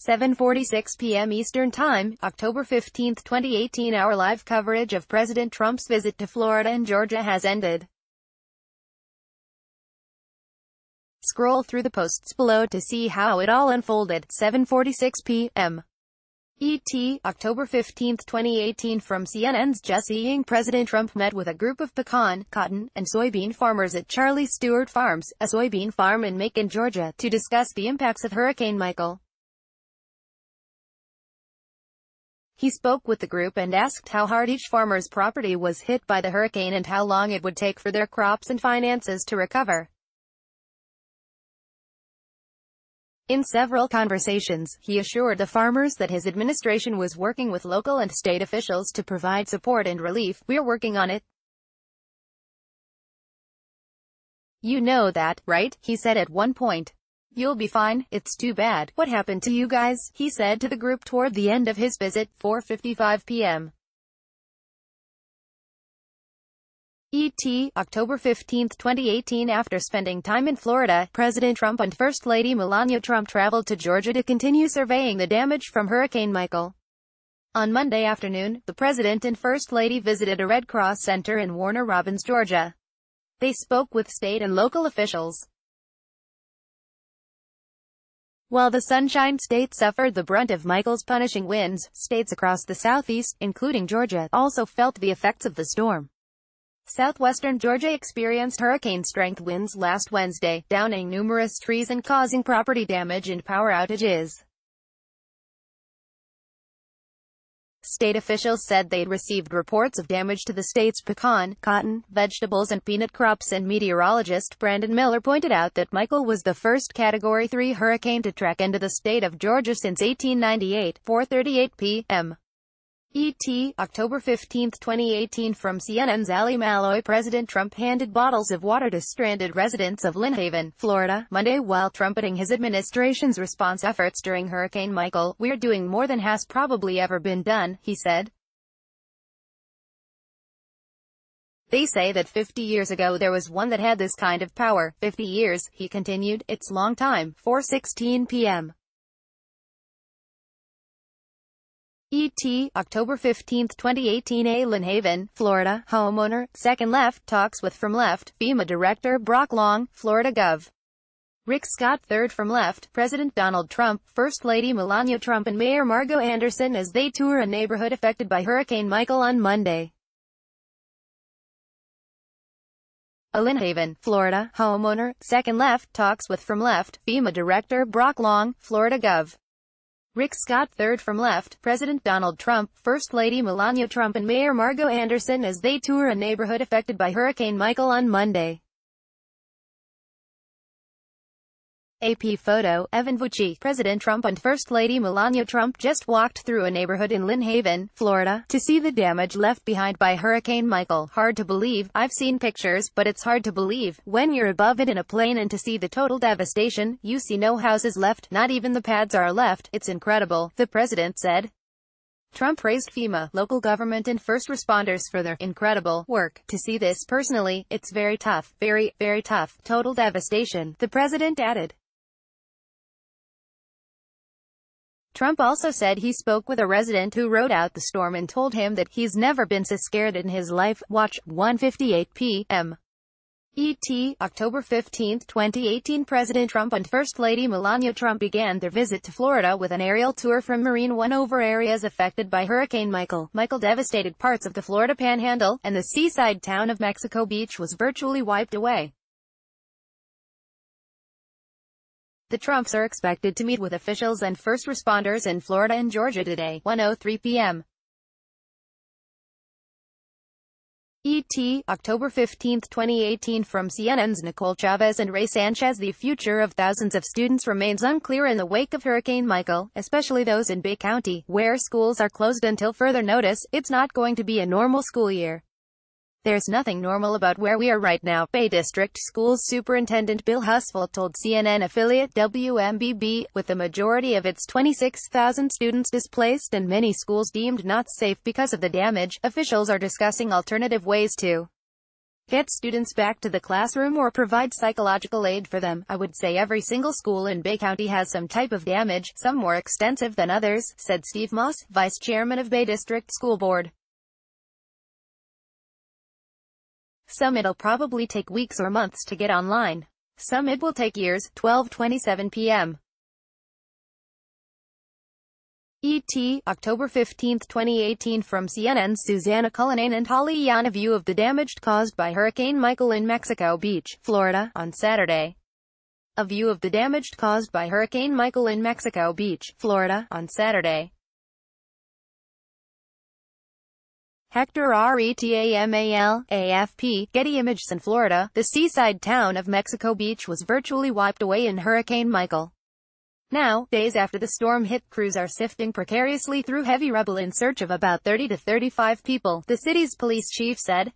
7:46 p.m. Eastern Time, October 15, 2018. Our live coverage of President Trump's visit to Florida and Georgia has ended. Scroll through the posts below to see how it all unfolded. 7:46 p.m. ET, October 15, 2018. From CNN's Jesse Ng, President Trump met with a group of pecan, cotton, and soybean farmers at Charlie Stewart Farms, a soybean farm in Macon, Georgia, to discuss the impacts of Hurricane Michael. He spoke with the group and asked how hard each farmer's property was hit by the hurricane and how long it would take for their crops and finances to recover. In several conversations, he assured the farmers that his administration was working with local and state officials to provide support and relief. "We're working on it. You know that, right?" he said at one point. "You'll be fine. It's too bad. What happened to you guys?" he said to the group toward the end of his visit. 4:55 p.m. ET, October 15, 2018. After spending time in Florida, President Trump and First Lady Melania Trump traveled to Georgia to continue surveying the damage from Hurricane Michael. On Monday afternoon, the President and First Lady visited a Red Cross center in Warner Robins, Georgia. They spoke with state and local officials. While the Sunshine State suffered the brunt of Michael's punishing winds, states across the southeast, including Georgia, also felt the effects of the storm. Southwestern Georgia experienced hurricane-strength winds last Wednesday, downing numerous trees and causing property damage and power outages. State officials said they'd received reports of damage to the state's pecan, cotton, vegetables and peanut crops, and meteorologist Brandon Miller pointed out that Michael was the first Category 3 hurricane to track into the state of Georgia since 1898. 4:38 p.m. ET, October 15, 2018. From CNN's Ali Malloy, President Trump handed bottles of water to stranded residents of Lynn Haven, Florida, Monday while trumpeting his administration's response efforts during Hurricane Michael. "We're doing more than has probably ever been done," he said. "They say that 50 years ago there was one that had this kind of power. 50 years, he continued. It's long time. 4:16 p.m. ET, October 15, 2018. A Lynn Haven, Florida, homeowner, second left, talks with from left, FEMA Director Brock Long, Florida Gov. Rick Scott third from left, President Donald Trump, First Lady Melania Trump and Mayor Margo Anderson as they tour a neighborhood affected by Hurricane Michael on Monday. A Lynn Haven, Florida, homeowner, second left, talks with from left, FEMA Director Brock Long, Florida Gov. Rick Scott third from left, President Donald Trump, First Lady Melania Trump and Mayor Margo Anderson as they tour a neighborhood affected by Hurricane Michael on Monday. AP photo, Evan Vucci. President Trump and First Lady Melania Trump just walked through a neighborhood in Lynn Haven, Florida, to see the damage left behind by Hurricane Michael. "Hard to believe. I've seen pictures, but it's hard to believe when you're above it in a plane and to see the total devastation. You see no houses left, not even the pads are left. It's incredible," the president said. Trump praised FEMA, local government and first responders for their incredible work. "To see this personally, it's very tough. Very, very tough. Total devastation," the president added. Trump also said he spoke with a resident who rode out the storm and told him that he's never been so scared in his life. Watch. 1:58 p.m. ET, October 15, 2018. President Trump and First Lady Melania Trump began their visit to Florida with an aerial tour from Marine One over areas affected by Hurricane Michael. Michael devastated parts of the Florida Panhandle, and the seaside town of Mexico Beach was virtually wiped away. The Trumps are expected to meet with officials and first responders in Florida and Georgia today. 1:03 p.m. ET, October 15, 2018. From CNN's Nicole Chavez and Ray Sanchez. The future of thousands of students remains unclear in the wake of Hurricane Michael, especially those in Bay County, where schools are closed until further notice. "It's not going to be a normal school year. There's nothing normal about where we are right now," Bay District Schools Superintendent Bill Husfeld told CNN affiliate WMBB, with the majority of its 26,000 students displaced and many schools deemed not safe because of the damage. Officials are discussing alternative ways to get students back to the classroom or provide psychological aid for them. I would say every single school in Bay County has some type of damage, some more extensive than others, said Steve Moss, vice chairman of Bay District School Board. Some it'll probably take weeks or months to get online. Some it will take years. 12:27 p.m. ET, October 15, 2018. From CNN's Susanna Cullinane and Holly Yan. A view of the damage caused by Hurricane Michael in Mexico Beach, Florida, on Saturday. A view of the damage caused by Hurricane Michael in Mexico Beach, Florida, on Saturday. Hector Retamal, AFP, Getty Images. In Florida, the seaside town of Mexico Beach was virtually wiped away in Hurricane Michael. Now, days after the storm hit, crews are sifting precariously through heavy rubble in search of about 30 to 35 people, the city's police chief said.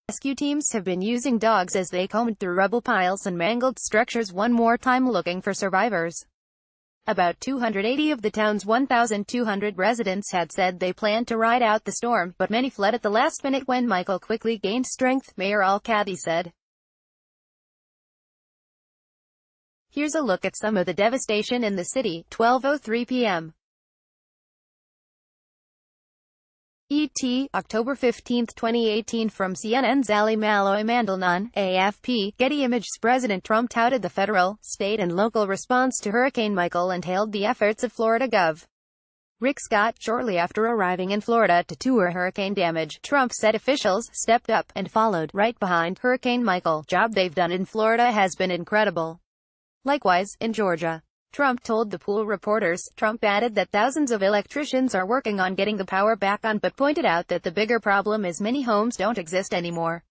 Rescue teams have been using dogs as they combed through rubble piles and mangled structures one more time looking for survivors. About 280 of the town's 1,200 residents had said they planned to ride out the storm, but many fled at the last minute when Michael quickly gained strength, Mayor Al-Kadhi said. Here's a look at some of the devastation in the city. 12:03 p.m. ET, October 15, 2018. From CNN's Ali Malloy Mandelnon, AFP, Getty Images. President Trump touted the federal, state and local response to Hurricane Michael and hailed the efforts of Florida Gov. Rick Scott. Shortly after arriving in Florida to tour hurricane damage, Trump said officials stepped up and followed right behind Hurricane Michael. Job they've done in Florida has been incredible. Likewise, in Georgia, Trump told the Pool reporters. Trump added that thousands of electricians are working on getting the power back on, but pointed out that the bigger problem is many homes don't exist anymore.